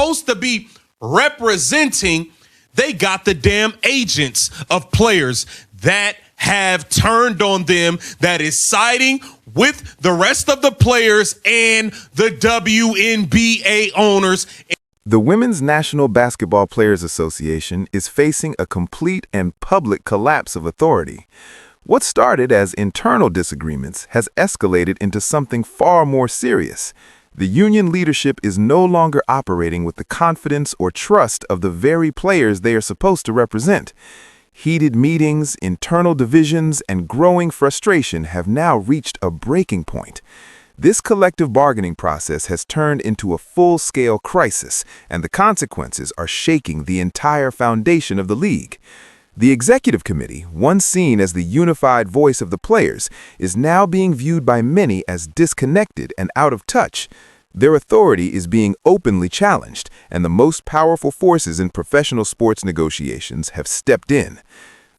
supposed to be representing, they got the damn agents of players that have turned on them, that is siding with the rest of the players and the WNBA owners. The Women's National Basketball Players Association is facing a complete and public collapse of authority. What started as internal disagreements has escalated into something far more serious. The union leadership is no longer operating with the confidence or trust of the very players they are supposed to represent. Heated meetings, internal divisions, and growing frustration have now reached a breaking point. This collective bargaining process has turned into a full-scale crisis, and the consequences are shaking the entire foundation of the league. The executive committee, once seen as the unified voice of the players, is now being viewed by many as disconnected and out of touch. Their authority is being openly challenged, and the most powerful forces in professional sports negotiations have stepped in.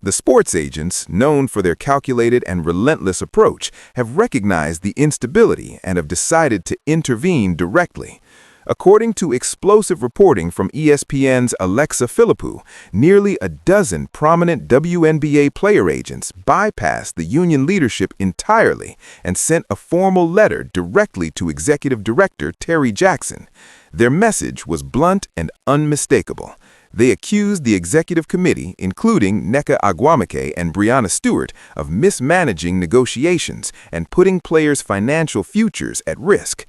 The sports agents, known for their calculated and relentless approach, have recognized the instability and have decided to intervene directly. According to explosive reporting from ESPN's Alexa Philippou, nearly a dozen prominent WNBA player agents bypassed the union leadership entirely and sent a formal letter directly to Executive Director Terry Jackson. Their message was blunt and unmistakable. They accused the executive committee, including Nneka Agwamike and Breanna Stewart, of mismanaging negotiations and putting players' financial futures at risk.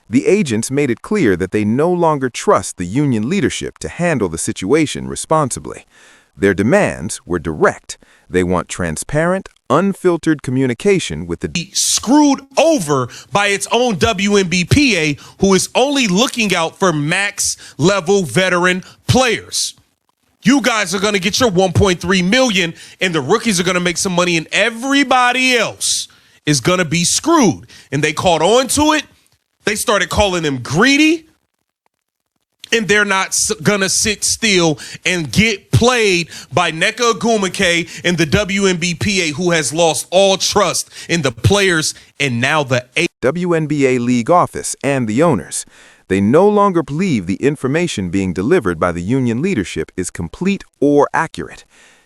The agents made it clear that they no longer trust the union leadership to handle the situation responsibly. Their demands were direct. They want transparent, unfiltered communication with the screwed over by its own WNBPA, who is only looking out for max-level veteran players. You guys are going to get your $1.3 million, and the rookies are going to make some money, and everybody else is going to be screwed. And they caught on to it. They started calling them greedy, and they're not going to sit still and get played by Nneka Agwamike and the WNBPA, who has lost all trust in the players and now the WNBA league office and the owners. They no longer believe the information being delivered by the union leadership is complete or accurate.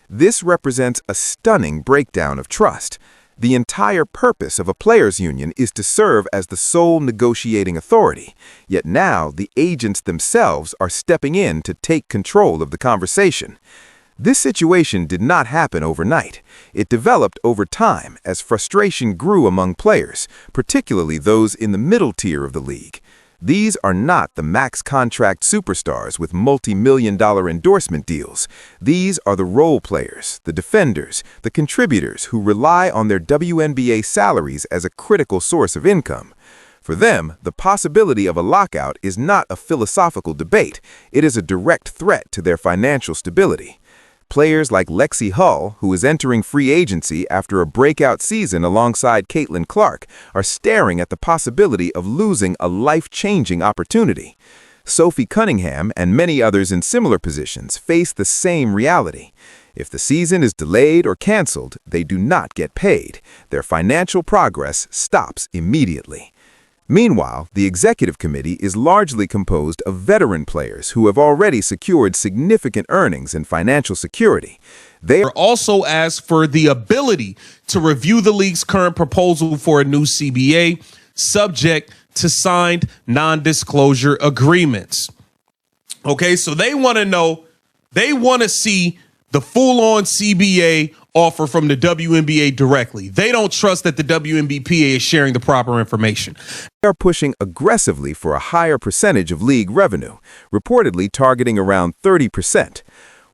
This represents a stunning breakdown of trust. The entire purpose of a players' union is to serve as the sole negotiating authority, yet now the agents themselves are stepping in to take control of the conversation. This situation did not happen overnight. It developed over time as frustration grew among players, particularly those in the middle tier of the league. These are not the max contract superstars with multi-million-dollar endorsement deals. These are the role players, the defenders, the contributors who rely on their WNBA salaries as a critical source of income. For them, the possibility of a lockout is not a philosophical debate. It is a direct threat to their financial stability. Players like Lexi Hull, who is entering free agency after a breakout season alongside Caitlin Clark, are staring at the possibility of losing a life-changing opportunity. Sophie Cunningham and many others in similar positions face the same reality. If the season is delayed or canceled, they do not get paid. Their financial progress stops immediately. Meanwhile, the executive committee is largely composed of veteran players who have already secured significant earnings and financial security. They are also asked for the ability to review the league's current proposal for a new CBA, subject to signed non-disclosure agreements. Okay, so they want to know, they want to see the full-on CBA offer from the WNBA directly. They don't trust that the WNBPA is sharing the proper information. They are pushing aggressively for a higher percentage of league revenue, reportedly targeting around 30%.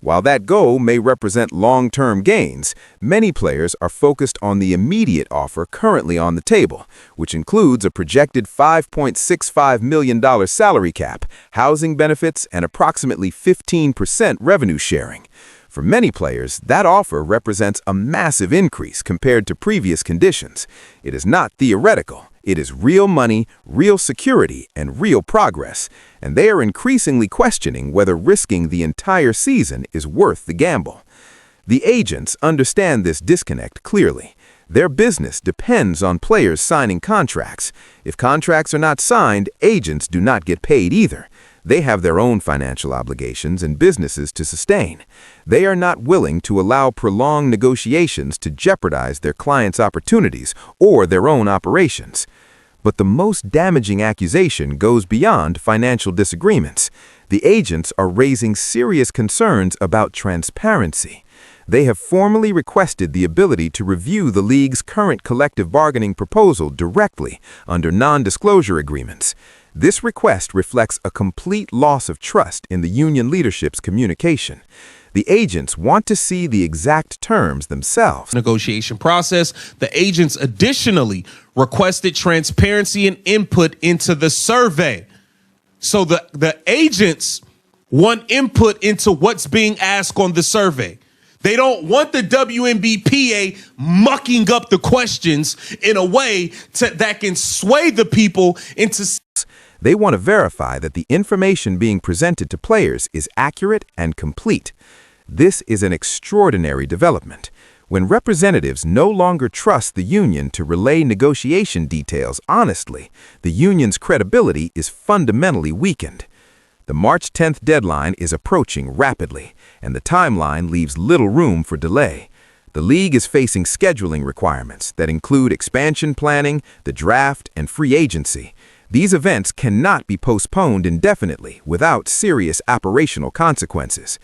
While that goal may represent long-term gains, many players are focused on the immediate offer currently on the table, which includes a projected $5.65 million salary cap, housing benefits, and approximately 15% revenue sharing. For many players, that offer represents a massive increase compared to previous conditions. It is not theoretical. It is real money, real security, and real progress, and they are increasingly questioning whether risking the entire season is worth the gamble. The agents understand this disconnect clearly. Their business depends on players signing contracts. If contracts are not signed, agents do not get paid either. They have their own financial obligations and businesses to sustain. They are not willing to allow prolonged negotiations to jeopardize their clients' opportunities or their own operations. But the most damaging accusation goes beyond financial disagreements. The agents are raising serious concerns about transparency. They have formally requested the ability to review the league's current collective bargaining proposal directly under non-disclosure agreements. This request reflects a complete loss of trust in the union leadership's communication. The agents want to see the exact terms themselves. Negotiation process. The agents additionally requested transparency and input into the survey. So the agents want input into what's being asked on the survey. They don't want the WNBPA mucking up the questions in a way that can sway the people into. They want to verify that the information being presented to players is accurate and complete. This is an extraordinary development. When representatives no longer trust the union to relay negotiation details honestly, the union's credibility is fundamentally weakened. The March 10th deadline is approaching rapidly, and the timeline leaves little room for delay. The league is facing scheduling requirements that include expansion planning, the draft, and free agency. These events cannot be postponed indefinitely without serious operational consequences.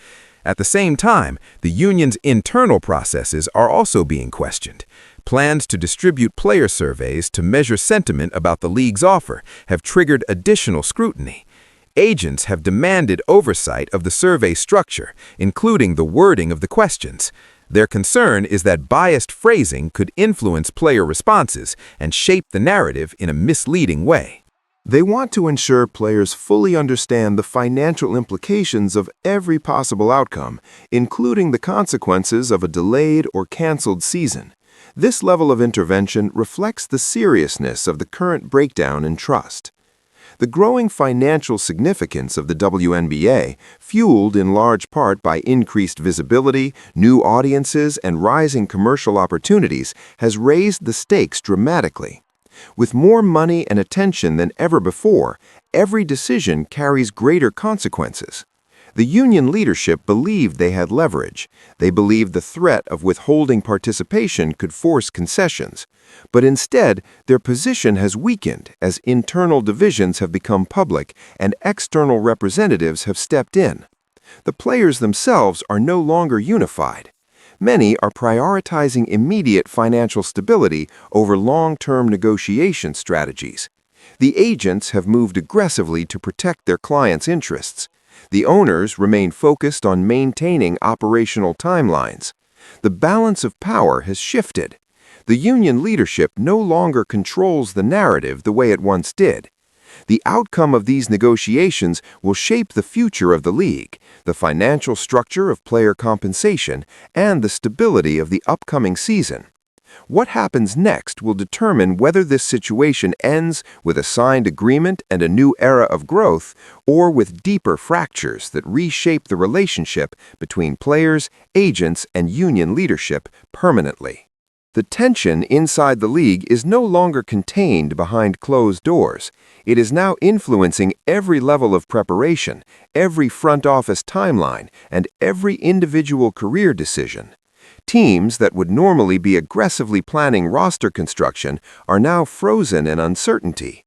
At the same time, the union's internal processes are also being questioned. Plans to distribute player surveys to measure sentiment about the league's offer have triggered additional scrutiny. Agents have demanded oversight of the survey structure, including the wording of the questions. Their concern is that biased phrasing could influence player responses and shape the narrative in a misleading way. They want to ensure players fully understand the financial implications of every possible outcome, including the consequences of a delayed or canceled season. This level of intervention reflects the seriousness of the current breakdown in trust. The growing financial significance of the WNBA, fueled in large part by increased visibility, new audiences, and rising commercial opportunities, has raised the stakes dramatically. With more money and attention than ever before, every decision carries greater consequences. The union leadership believed they had leverage. They believed the threat of withholding participation could force concessions. But instead, their position has weakened as internal divisions have become public and external representatives have stepped in. The players themselves are no longer unified. Many are prioritizing immediate financial stability over long-term negotiation strategies. The agents have moved aggressively to protect their clients' interests. The owners remain focused on maintaining operational timelines. The balance of power has shifted. The union leadership no longer controls the narrative the way it once did. The outcome of these negotiations will shape the future of the league, the financial structure of player compensation, and the stability of the upcoming season. What happens next will determine whether this situation ends with a signed agreement and a new era of growth, or with deeper fractures that reshape the relationship between players, agents, and union leadership permanently. The tension inside the league is no longer contained behind closed doors. It is now influencing every level of preparation, every front office timeline, and every individual career decision. Teams that would normally be aggressively planning roster construction are now frozen in uncertainty.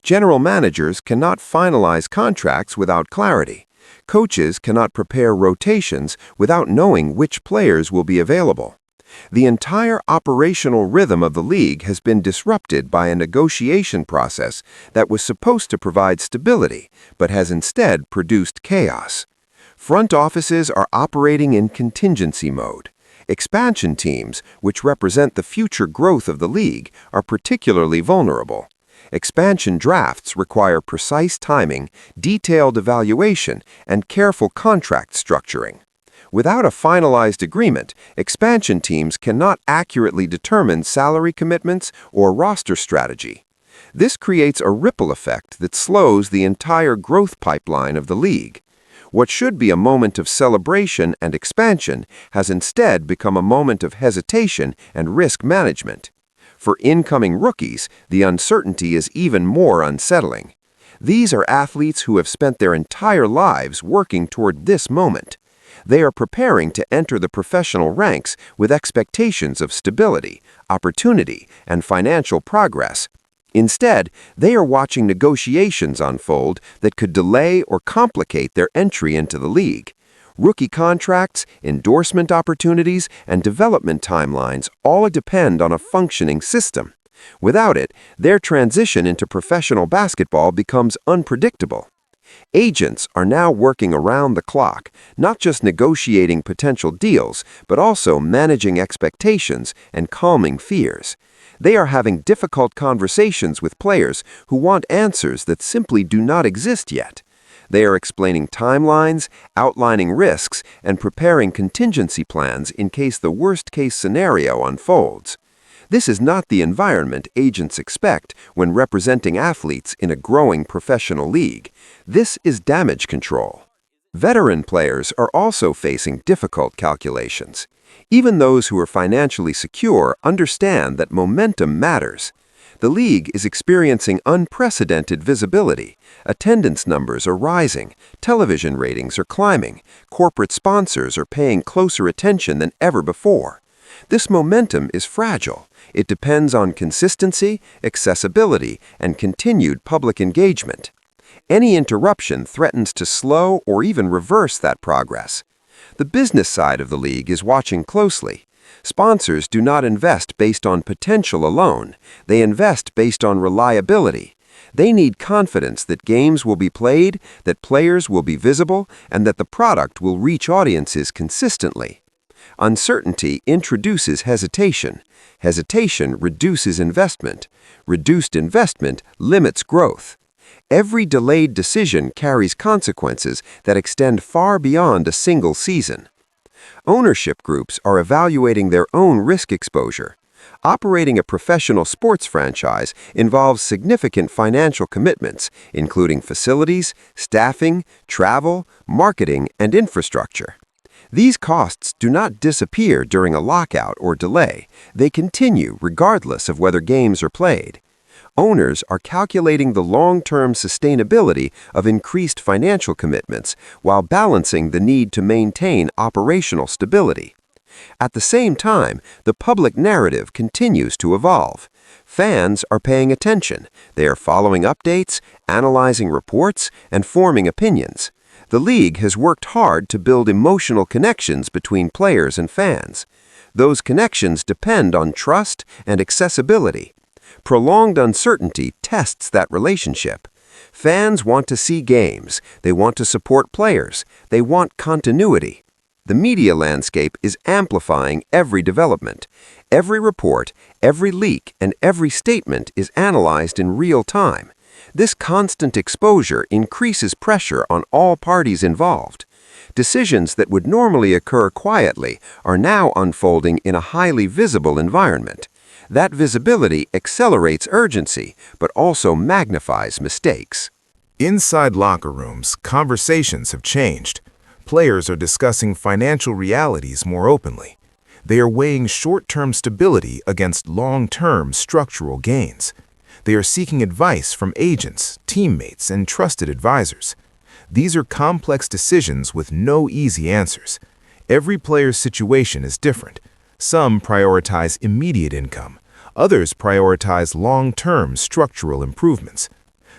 General managers cannot finalize contracts without clarity. Coaches cannot prepare rotations without knowing which players will be available. The entire operational rhythm of the league has been disrupted by a negotiation process that was supposed to provide stability, but has instead produced chaos. Front offices are operating in contingency mode. Expansion teams, which represent the future growth of the league, are particularly vulnerable. Expansion drafts require precise timing, detailed evaluation, and careful contract structuring. Without a finalized agreement, expansion teams cannot accurately determine salary commitments or roster strategy. This creates a ripple effect that slows the entire growth pipeline of the league. What should be a moment of celebration and expansion has instead become a moment of hesitation and risk management. For incoming rookies, the uncertainty is even more unsettling. These are athletes who have spent their entire lives working toward this moment. They are preparing to enter the professional ranks with expectations of stability, opportunity, and financial progress. Instead, they are watching negotiations unfold that could delay or complicate their entry into the league. Rookie contracts, endorsement opportunities, and development timelines all depend on a functioning system. Without it, their transition into professional basketball becomes unpredictable. Agents are now working around the clock, not just negotiating potential deals, but also managing expectations and calming fears. They are having difficult conversations with players who want answers that simply do not exist yet. They are explaining timelines, outlining risks, and preparing contingency plans in case the worst-case scenario unfolds. This is not the environment agents expect when representing athletes in a growing professional league. This is damage control. Veteran players are also facing difficult calculations. Even those who are financially secure understand that momentum matters. The league is experiencing unprecedented visibility. Attendance numbers are rising, television ratings are climbing, corporate sponsors are paying closer attention than ever before. This momentum is fragile. It depends on consistency, accessibility, and continued public engagement. Any interruption threatens to slow or even reverse that progress. The business side of the league is watching closely. Sponsors do not invest based on potential alone. They invest based on reliability. They need confidence that games will be played, that players will be visible, and that the product will reach audiences consistently. Uncertainty introduces hesitation. Hesitation reduces investment. Reduced investment limits growth. Every delayed decision carries consequences that extend far beyond a single season. Ownership groups are evaluating their own risk exposure. Operating a professional sports franchise involves significant financial commitments, including facilities, staffing, travel, marketing, and infrastructure. These costs do not disappear during a lockout or delay. They continue regardless of whether games are played. Owners are calculating the long-term sustainability of increased financial commitments while balancing the need to maintain operational stability. At the same time, the public narrative continues to evolve. Fans are paying attention. They are following updates, analyzing reports, and forming opinions. The league has worked hard to build emotional connections between players and fans. Those connections depend on trust and accessibility. Prolonged uncertainty tests that relationship. Fans want to see games. They want to support players. They want continuity. The media landscape is amplifying every development. Every report, every leak, and every statement is analyzed in real time. This constant exposure increases pressure on all parties involved. Decisions that would normally occur quietly are now unfolding in a highly visible environment. That visibility accelerates urgency, but also magnifies mistakes. Inside locker rooms, conversations have changed. Players are discussing financial realities more openly. They are weighing short-term stability against long-term structural gains. They are seeking advice from agents, teammates, and trusted advisors. These are complex decisions with no easy answers. Every player's situation is different. Some prioritize immediate income. Others prioritize long-term structural improvements.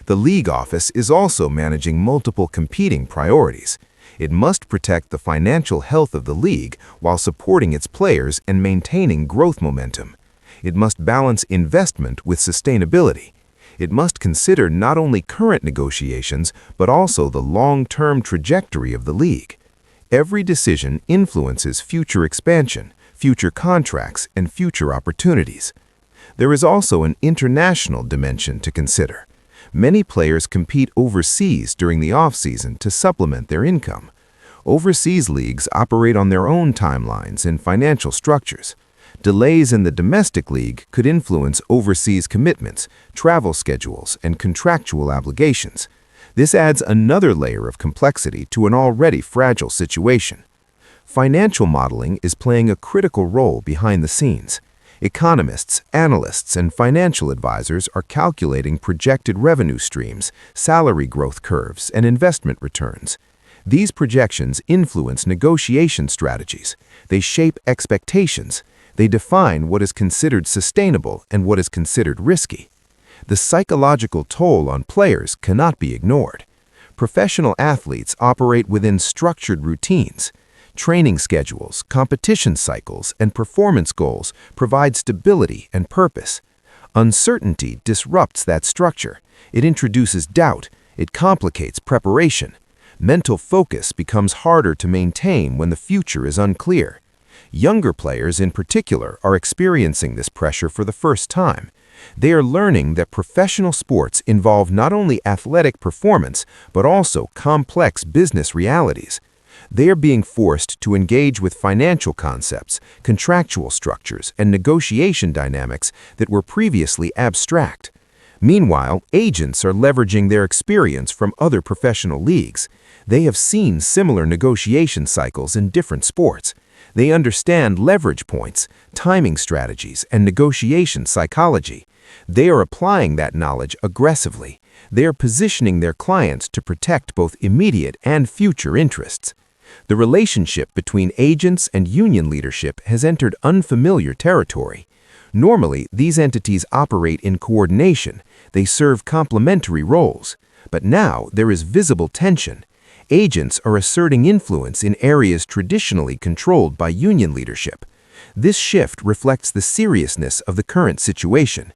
The league office is also managing multiple competing priorities. It must protect the financial health of the league while supporting its players and maintaining growth momentum. It must balance investment with sustainability. It must consider not only current negotiations, but also the long-term trajectory of the league. Every decision influences future expansion, future contracts, and future opportunities. There is also an international dimension to consider. Many players compete overseas during the off-season to supplement their income. Overseas leagues operate on their own timelines and financial structures. Delays in the domestic league could influence overseas commitments, travel schedules, and contractual obligations. This adds another layer of complexity to an already fragile situation. Financial modeling is playing a critical role behind the scenes. Economists, analysts, and financial advisors are calculating projected revenue streams, salary growth curves, and investment returns. These projections influence negotiation strategies. They shape expectations. They define what is considered sustainable and what is considered risky. The psychological toll on players cannot be ignored. Professional athletes operate within structured routines. Training schedules, competition cycles, and performance goals provide stability and purpose. Uncertainty disrupts that structure. It introduces doubt. It complicates preparation. Mental focus becomes harder to maintain when the future is unclear. Younger players in particular are experiencing this pressure for the first time. They are learning that professional sports involve not only athletic performance, but also complex business realities. They are being forced to engage with financial concepts, contractual structures, and negotiation dynamics that were previously abstract. Meanwhile, agents are leveraging their experience from other professional leagues. They have seen similar negotiation cycles in different sports. They understand leverage points, timing strategies, and negotiation psychology. They are applying that knowledge aggressively. They are positioning their clients to protect both immediate and future interests. The relationship between agents and union leadership has entered unfamiliar territory. Normally, these entities operate in coordination. They serve complementary roles. But now there is visible tension. Agents are asserting influence in areas traditionally controlled by union leadership. This shift reflects the seriousness of the current situation.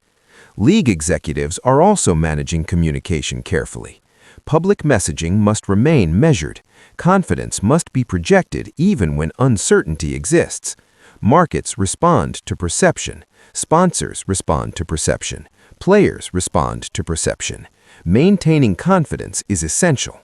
League executives are also managing communication carefully. Public messaging must remain measured. Confidence must be projected even when uncertainty exists. Markets respond to perception. Sponsors respond to perception. Players respond to perception. Maintaining confidence is essential.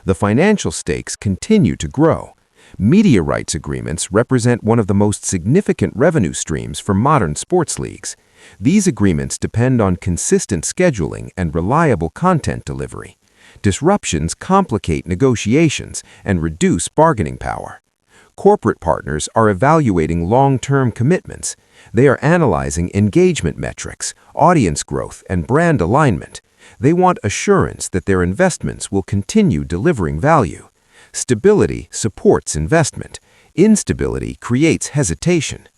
The financial stakes continue to grow. Media rights agreements represent one of the most significant revenue streams for modern sports leagues. These agreements depend on consistent scheduling and reliable content delivery. Disruptions complicate negotiations and reduce bargaining power. Corporate partners are evaluating long-term commitments. They are analyzing engagement metrics, audience growth, and brand alignment. They want assurance that their investments will continue delivering value. Stability supports investment. Instability creates hesitation.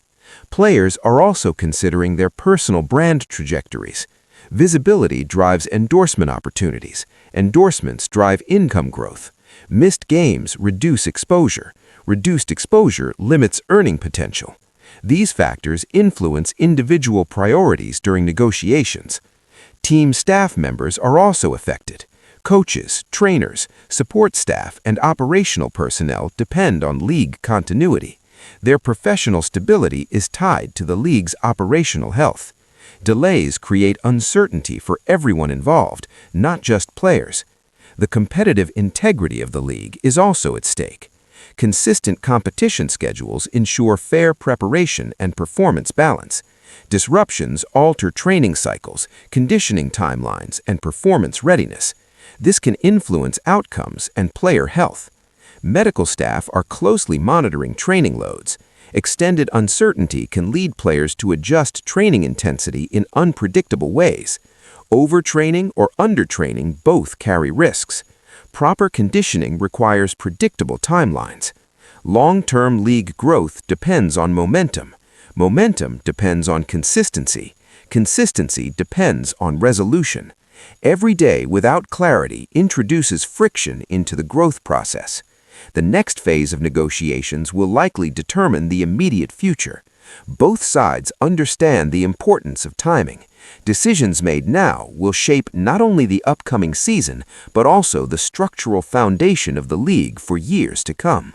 Players are also considering their personal brand trajectories. Visibility drives endorsement opportunities. Endorsements drive income growth. Missed games reduce exposure. Reduced exposure limits earning potential. These factors influence individual priorities during negotiations. Team staff members are also affected. Coaches, trainers, support staff, and operational personnel depend on league continuity. Their professional stability is tied to the league's operational health. Delays create uncertainty for everyone involved, not just players. The competitive integrity of the league is also at stake. Consistent competition schedules ensure fair preparation and performance balance. Disruptions alter training cycles, conditioning timelines, and performance readiness. This can influence outcomes and player health. Medical staff are closely monitoring training loads. Extended uncertainty can lead players to adjust training intensity in unpredictable ways. Overtraining or undertraining both carry risks. Proper conditioning requires predictable timelines. Long-term league growth depends on momentum. Momentum depends on consistency. Consistency depends on resolution. Every day without clarity introduces friction into the growth process. The next phase of negotiations will likely determine the immediate future. Both sides understand the importance of timing. Decisions made now will shape not only the upcoming season, but also the structural foundation of the league for years to come.